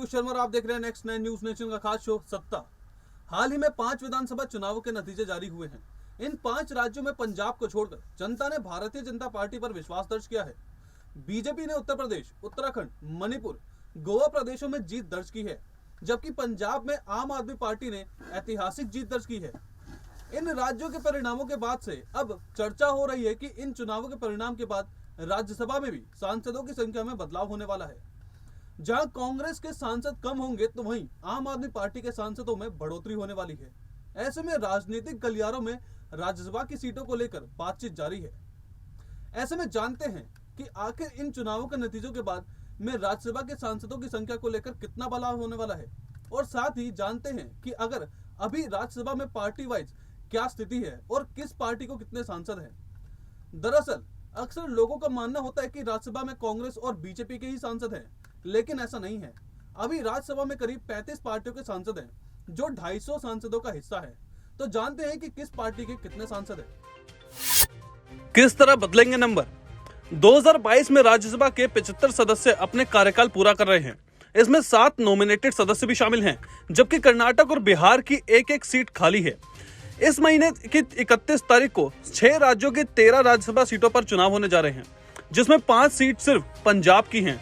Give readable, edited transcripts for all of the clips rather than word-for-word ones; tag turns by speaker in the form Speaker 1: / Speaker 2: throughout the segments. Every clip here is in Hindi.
Speaker 1: पीयूष शर्मा और आप देख रहे हैं नेक्स्ट 9 न्यूज नेशन का खास शो सत्ता। हाल ही में 5 विधानसभा चुनावों के नतीजे जारी हुए हैं। इन 5 राज्यों में पंजाब को छोड़कर जनता ने भारतीय जनता पार्टी पर विश्वास दर्ज किया है। बीजेपी ने उत्तर प्रदेश, उत्तराखंड, मणिपुर, गोवा प्रदेशों में जीत दर्ज की है, जबकि पंजाब में आम आदमी पार्टी ने ऐतिहासिक जीत दर्ज की है। इन राज्यों के परिणामों के बाद से अब चर्चा हो रही है कि इन चुनावों के परिणाम के बाद राज्यसभा में भी सांसदों की संख्या में बदलाव होने वाला है। जहां कांग्रेस के सांसद कम होंगे तो वहीं आम आदमी पार्टी के सांसदों में बढ़ोतरी होने वाली है। ऐसे में राजनीतिक गलियारों में राज्यसभा की सीटों को लेकर बातचीत जारी है। ऐसे में जानते हैं कि आखिर इन चुनावों के नतीजों के बाद में राज्यसभा के सांसदों की संख्या को लेकर कितना बदलाव होने वाला है, और साथ ही जानते हैं कि अगर अभी राज्यसभा में पार्टी वाइज क्या स्थिति है और किस पार्टी को कितने सांसद हैं। दरअसल अक्सर लोगों का मानना होता है कि राज्यसभा में कांग्रेस और बीजेपी के ही सांसद हैं, लेकिन ऐसा नहीं है। अभी राज्यसभा में करीब 35 पार्टियों के सांसद हैं, जो 250 सांसदों का हिस्सा है। तो जानते हैं कि किस पार्टी के कितने सांसद हैं।
Speaker 2: किस तरह बदलेंगे नंबर। 2022 में राज्यसभा के 75 सदस्य अपने कार्यकाल पूरा कर रहे हैं। इसमें 7 नॉमिनेटेड सदस्य भी शामिल हैं, जबकि कर्नाटक और बिहार की एक सीट खाली है। इस महीने की 31 तारीख को 6 राज्यों की 13 राज्यसभा सीटों पर चुनाव होने जा रहे हैं, जिसमें 5 सीट सिर्फ पंजाब की हैं।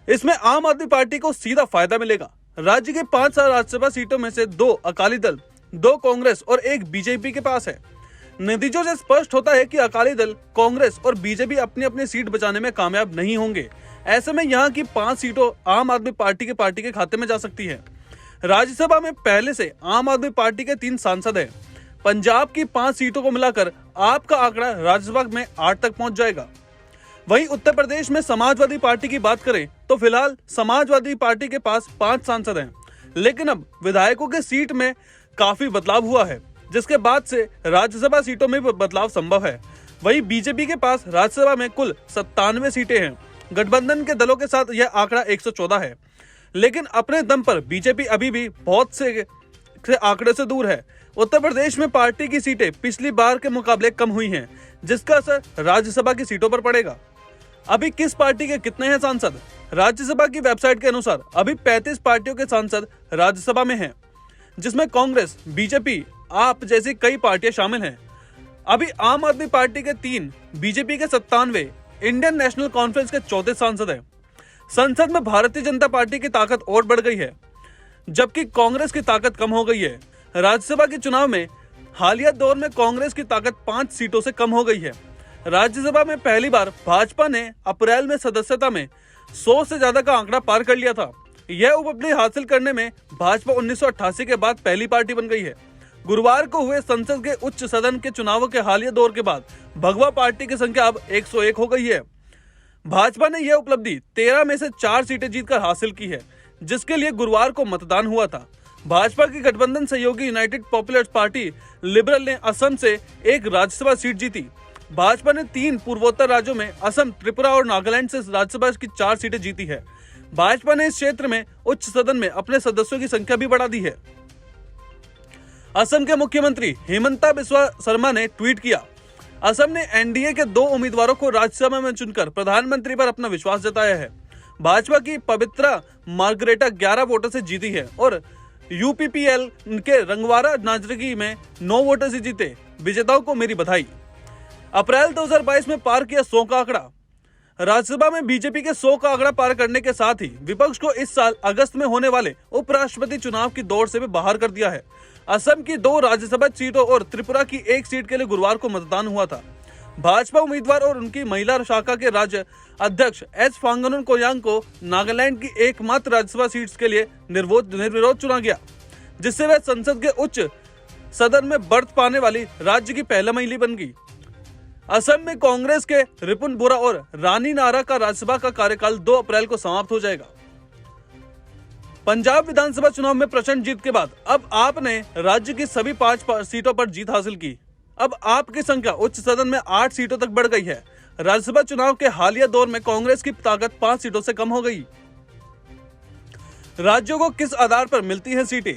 Speaker 2: इसमें आम आदमी पार्टी को सीधा फायदा मिलेगा। राज्य के 5 राज्यसभा सीटों में से 2 अकाली दल, 2 कांग्रेस और 1 बीजेपी के पास है। नतीजों से स्पष्ट होता है कि अकाली दल, कांग्रेस और बीजेपी अपनी अपनी सीट बचाने में कामयाब नहीं होंगे। ऐसे में यहाँ की 5 सीटों आम आदमी पार्टी के खाते में जा सकती है। राज्यसभा में पहले से आम आदमी पार्टी के 3 सांसद हैं। पंजाब की 5 सीटों को मिलाकर आपका आंकड़ा राज्यसभा में 8 तक पहुंच जाएगा। वहीं उत्तर प्रदेश में समाजवादी पार्टी की बात करें तो फिलहाल समाजवादी पार्टी के पास 5 सांसद हैं, लेकिन अब विधायकों के सीट में काफी बदलाव हुआ है, जिसके बाद से राज्यसभा सीटों में बदलाव संभव है। वहीं बीजेपी के पास राज्यसभा में कुल 97 सीटें हैं। गठबंधन के दलों के साथ यह आंकड़ा 114 है, लेकिन अपने दम पर बीजेपी अभी भी बहुत से आंकड़े से दूर है। उत्तर प्रदेश में पार्टी की सीटें पिछली बार के मुकाबले कम हुई हैं, जिसका असर राज्यसभा की सीटों पर पड़ेगा। अभी किस पार्टी के कितने हैं सांसद। राज्यसभा की वेबसाइट के अनुसार अभी 35 पार्टियों के सांसद राज्यसभा में हैं, जिसमें कांग्रेस, बीजेपी, आप जैसी कई पार्टियां शामिल हैं। अभी आम आदमी पार्टी के 3, बीजेपी के 97, इंडियन नेशनल कॉन्फ्रेंस के 34 सांसद हैं। संसद में भारतीय जनता पार्टी की ताकत और बढ़ गई है, जबकि कांग्रेस की ताकत कम हो गई है। राज्यसभा के चुनाव में हालिया दौर में कांग्रेस की ताकत 5 सीटों से कम हो गई है। राज्यसभा में पहली बार भाजपा ने अप्रैल में सदस्यता में 100 से ज्यादा का आंकड़ा पार कर लिया था। यह उपलब्धि हासिल करने में भाजपा 1988 के बाद पहली पार्टी बन गई है। गुरुवार को हुए संसद के उच्च सदन के चुनावों के हालिया दौर के बाद भगवा पार्टी की संख्या अब 101 हो गई है। भाजपा ने यह उपलब्धि 13 में से 4 सीटें जीतकर हासिल की है, जिसके लिए गुरुवार को मतदान हुआ था। भाजपा की गठबंधन सहयोगी यूनाइटेड पॉपुलर पार्टी लिबरल ने असम से 1 राज्यसभा सीट जीती। भाजपा ने 3 पूर्वोत्तर राज्यों में असम, त्रिपुरा और नागालैंड से राज्यसभा की 4 सीटें जीती है। भाजपा ने इस क्षेत्र में उच्च सदन में अपने सदस्यों की संख्या भी बढ़ा दी है। असम के मुख्यमंत्री हिमंता बिस्वा शर्मा ने ट्वीट किया, असम ने एनडीए के 2 उम्मीदवारों को राज्यसभा में चुनकर प्रधानमंत्री पर अपना विश्वास जताया है। भाजपा की पवित्रा मार्गरेटा 11 वोटों से जीती है और यूपीपीएल के रंगवारा नाजरगी में 9 वोटों से जीते। विजेताओं को मेरी बधाई। अप्रैल 2022 में पार किया 100 का आंकड़ा। राज्यसभा में बीजेपी के 100 का आंकड़ा पार करने के साथ ही विपक्ष को इस साल अगस्त में होने वाले उपराष्ट्रपति चुनाव की दौड़ से भी बाहर कर दिया है। असम की 2 राज्यसभा सीटों और त्रिपुरा की 1 सीट के लिए गुरुवार को मतदान हुआ था। भाजपा उम्मीदवार और उनकी महिला शाखा के राज्य अध्यक्ष एच फांगनन कोयांग को नागालैंड की एकमात्र राज्यसभा सीट के लिए निर्विरोध चुना गया, जिससे वह संसद के उच्च सदन में बर्थ पाने वाली राज्य की पहला महिला बन गई। असम में कांग्रेस के रिपुन बोरा और रानी नारा का राज्यसभा का कार्यकाल 2 अप्रैल को समाप्त हो जाएगा। पंजाब विधानसभा चुनाव में प्रचंड जीत के बाद अब आपने राज्य की सभी 5 सीटों पर जीत हासिल की। अब आपकी संख्या उच्च सदन में 8 सीटों तक बढ़ गई है। राज्यसभा चुनाव के हालिया दौर में कांग्रेस की ताकत 5 सीटों से कम हो गई। राज्यों को किस आधार पर मिलती हैं सीटें।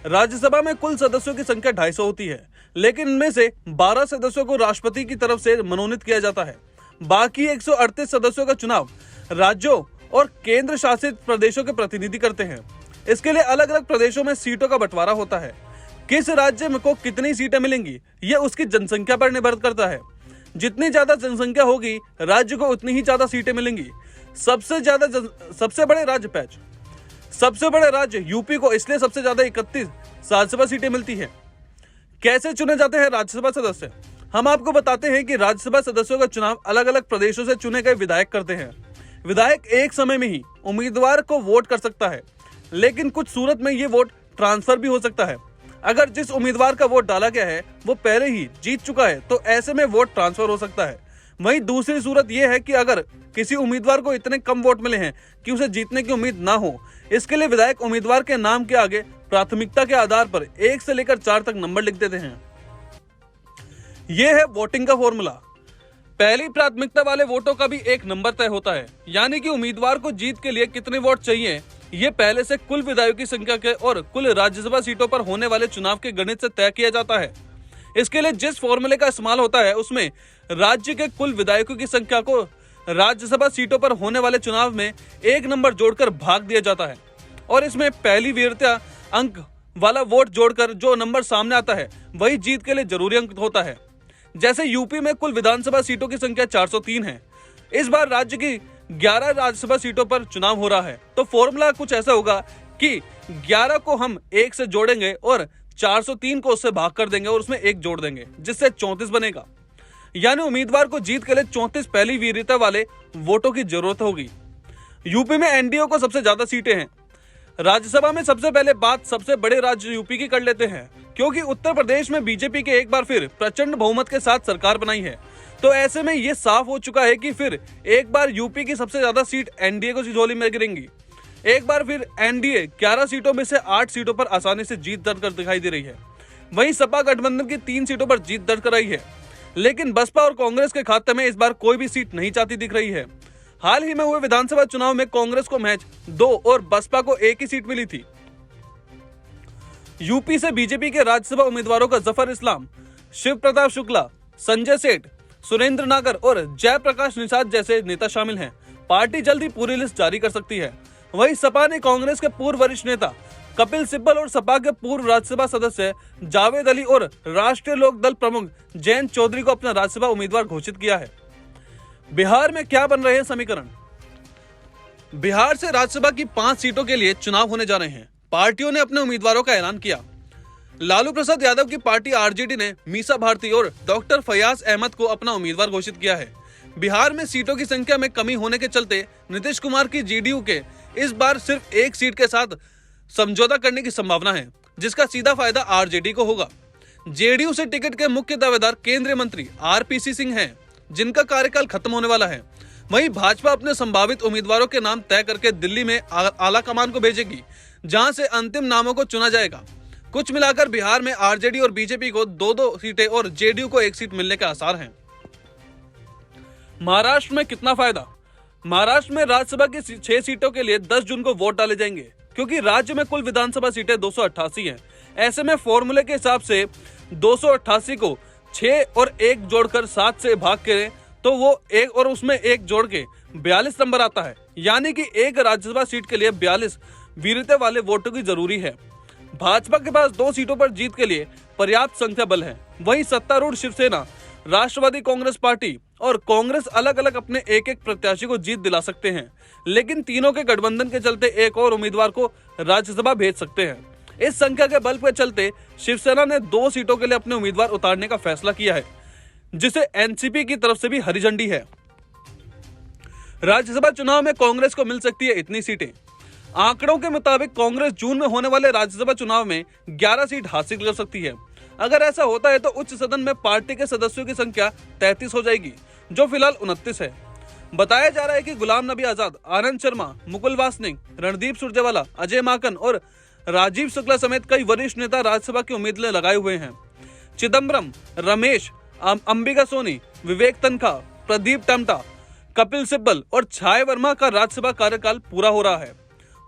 Speaker 2: राज्यसभा में कुल सदस्यों की संख्या 250 होती है, लेकिन इनमें से 12 सदस्यों को राष्ट्रपति की तरफ से मनोनीत किया जाता है। बाकी 138 सदस्यों का चुनाव राज्यों और केंद्र शासित प्रदेशों के प्रतिनिधि करते हैं। इसके लिए अलग अलग प्रदेशों में सीटों का बंटवारा होता है। किस राज्य में को कितनी सीटें मिलेंगी यह उसकी जनसंख्या पर निर्भर करता है। जितनी ज्यादा जनसंख्या होगी राज्य को उतनी ही ज्यादा सीटें मिलेंगी। सबसे बड़े राज्य यूपी को इसलिए सबसे ज्यादा 31 राज्यसभा सीटें मिलती है। कैसे चुने जाते हैं राज्यसभा सदस्य? हम आपको बताते हैं कि राज्यसभा सदस्यों का चुनाव अलग अलग प्रदेशों से चुने गए विधायक करते हैं। विधायक एक समय में ही उम्मीदवार को वोट कर सकता है, लेकिन कुछ सूरत में ये वोट ट्रांसफर भी हो सकता है। अगर जिस उम्मीदवार का वोट डाला गया है वो पहले ही जीत चुका है तो ऐसे में वोट ट्रांसफर हो सकता है। वहीं दूसरी सूरत यह है कि अगर किसी उम्मीदवार को इतने कम वोट मिले हैं कि उसे जीतने की उम्मीद ना हो, इसके लिए विधायक उम्मीदवार के नाम के आगे प्राथमिकता के आधार पर 1 से लेकर 4 तक नंबर लिख देते हैं। यह है वोटिंग का फॉर्मूला। पहली प्राथमिकता वाले वोटों का भी एक नंबर तय होता है, यानी कि उम्मीदवार को जीत के लिए कितने वोट चाहिए ये पहले से कुल विधायकों की संख्या के और कुल राज्यसभा सीटों पर होने वाले चुनाव के गणित से तय किया जाता है। इसके लिए जिस फॉर्मूले का इस्तेमाल होता है उसमें राज्य के कुल विधायकों की संख्या को राज्यसभा सीटों पर होने वाले चुनाव में एक नंबर जोड़कर भाग दिया जाता है और इसमें पहली वीरता अंक वाला वोट जोड़कर जो नंबर सामने आता है वही जीत के लिए जरूरी अंक होता है। जैसे यूपी में कुल विधानसभा सीटों की संख्या 403 है। इस बार राज्य की 11 राज्यसभा सीटों पर चुनाव हो रहा है, तो फॉर्मूला कुछ ऐसा होगा कि 11 को हम 1 से जोड़ेंगे और 403 को उससे भाग कर देंगे और उसमें 1 जोड़ देंगे, जिससे 34 बनेगा। यानी उम्मीदवार को जीत के लिए 34 पहली वीरता वाले वोटों की जरूरत होगी। यूपी में एनडीए को सबसे ज्यादा सीटें हैं। राज्यसभा में सबसे पहले बात सबसे बड़े राज्य यूपी की कर लेते हैं, क्योंकि उत्तर प्रदेश में बीजेपी के एक बार फिर प्रचंड बहुमत के साथ सरकार बनाई है। तो ऐसे में ये साफ हो चुका है कि फिर एक बार यूपी की सबसे ज्यादा सीट एनडीए को झोली में गिरेंगी। एक बार फिर एनडीए 11 सीटों में से 8 सीटों पर आसानी से जीत दर्ज कर दिखाई दे रही है। वहीं सपा गठबंधन की 3 सीटों पर जीत दर्ज कराई है, लेकिन बसपा और कांग्रेस के खाते में इस बार कोई भी सीट नहीं चाहती दिख रही है। हाल ही में हुए विधानसभा चुनाव में कांग्रेस को महज 2 और बसपा को 1 ही सीट मिली थी। यूपी से बीजेपी के राज्यसभा उम्मीदवारों का जफर इस्लाम, शिव प्रताप शुक्ला, संजय सेठ, सुरेंद्र नागर और जयप्रकाश निषाद जैसे नेता शामिल हैं। पार्टी जल्द ही पूरी लिस्ट जारी कर सकती है। वहीं सपा ने कांग्रेस के पूर्व वरिष्ठ नेता कपिल सिब्बल और सपा के पूर्व राज्यसभा सदस्य जावेद अली और राष्ट्रीय लोक दल प्रमुख जयंत चौधरी को अपना राज्यसभा उम्मीदवार घोषित किया है। बिहार में क्या बन रहे हैं समीकरण? बिहार से राज्यसभा की 5 सीटों के लिए चुनाव होने जा रहे हैं। पार्टियों ने अपने उम्मीदवारों का ऐलान किया। लालू प्रसाद यादव की पार्टी आरजेडी ने मीसा भारती और डॉक्टर फयाज अहमद को अपना उम्मीदवार घोषित किया है। बिहार में सीटों की संख्या में कमी होने के चलते नीतीश कुमार की जेडीयू के इस बार सिर्फ 1 सीट के साथ समझौता करने की संभावना है, जिसका सीधा फायदा आरजेडी को होगा। जेडीयू से टिकट के मुख्य दावेदार केंद्रीय मंत्री आरपीसी सिंह हैं, जिनका कार्यकाल खत्म होने वाला है। वहीं भाजपा अपने संभावित उम्मीदवारों के नाम तय करके दिल्ली में आला कमान को भेजेगी, जहां से अंतिम नामों को चुना जाएगा। कुछ मिलाकर बिहार में आरजेडी और बीजेपी को 2-2 सीटें और जेडीयू को 1 सीट मिलने के आसार हैं। महाराष्ट्र में कितना फायदा? महाराष्ट्र में राज्यसभा की 6 सीटों के लिए 10 जून को वोट डाले जाएंगे, क्योंकि राज्य में कुल विधानसभा सीटें 288 हैं। ऐसे में फॉर्मूले के हिसाब से 288 को 6 और 1 जोड़कर 7 से भाग करें तो वो 1 और उसमें 1 जोड़ के 42 नंबर आता है। यानी कि एक राज्यसभा सीट के लिए 42 वीरता वाले वोटों की जरूरी है। भाजपा के पास 2 सीटों पर जीत के लिए पर्याप्त संख्या बल है। वहीं सत्तारूढ़ शिवसेना, राष्ट्रवादी कांग्रेस पार्टी और कांग्रेस अलग अलग अपने एक प्रत्याशी को जीत दिला सकते हैं, लेकिन तीनों के गठबंधन के चलते एक और उम्मीदवार को राज्यसभा भेज सकते हैं। इस संख्या के बल के चलते शिवसेना ने 2 सीटों के लिए अपने उम्मीदवार उतारने का फैसला किया है, जिसे एनसीपी की तरफ से भी हरी झंडी है। राज्यसभा चुनाव में कांग्रेस को मिल सकती है इतनी सीटें। आंकड़ों के मुताबिक कांग्रेस जून में होने वाले राज्यसभा चुनाव में 11 सीट हासिल कर सकती है। अगर ऐसा होता है तो उच्च सदन में पार्टी के सदस्यों की संख्या 33 हो जाएगी, जो फिलहाल 29 है। बताया जा रहा है कि गुलाम नबी आजाद, आनंद शर्मा, मुकुल वासनिक, रणदीप सुरजेवाला, अजय माकन और राजीव शुक्ला समेत कई वरिष्ठ नेता राज्यसभा की उम्मीद लगाए हुए हैं। चिदम्बरम, रमेश, अंबिका सोनी, विवेक तनखा, प्रदीप टमटा, कपिल सिब्बल और छाया वर्मा का राज्यसभा कार्यकाल पूरा हो रहा है।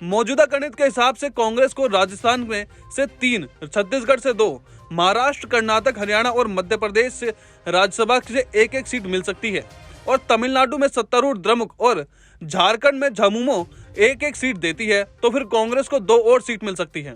Speaker 2: मौजूदा गणित के हिसाब से कांग्रेस को राजस्थान में से 3, छत्तीसगढ़ से 2, महाराष्ट्र, कर्नाटक, हरियाणा और मध्य प्रदेश से राज्यसभा से 1-1 सीट मिल सकती है और तमिलनाडु में सत्तारूढ़ द्रमुक और झारखंड में झामुमो एक एक सीट देती है तो फिर कांग्रेस को 2 और सीट मिल सकती है।